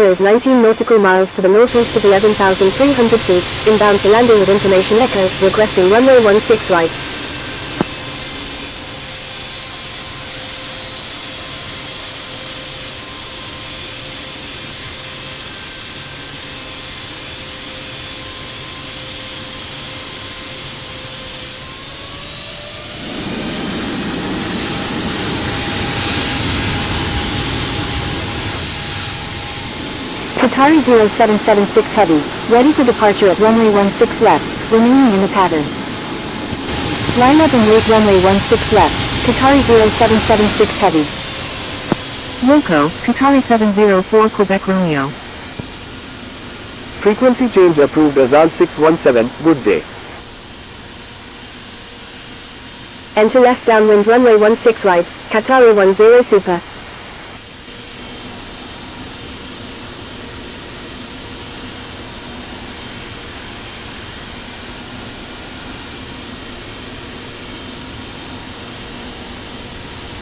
Qatar is 19 nautical miles to the northeast of 11,300 feet, inbound to landing with information echo, requesting runway 16 right. Qatari 0776 Heavy, ready for departure at runway 16 left, remaining in the pattern. Line up and wait runway 16 left, Qatari 0776 Heavy. Loco, Qatari 704 Quebec Romeo. Frequency change approved Azan 617, good day. Enter left downwind runway 16 right, Qatari 10 Super.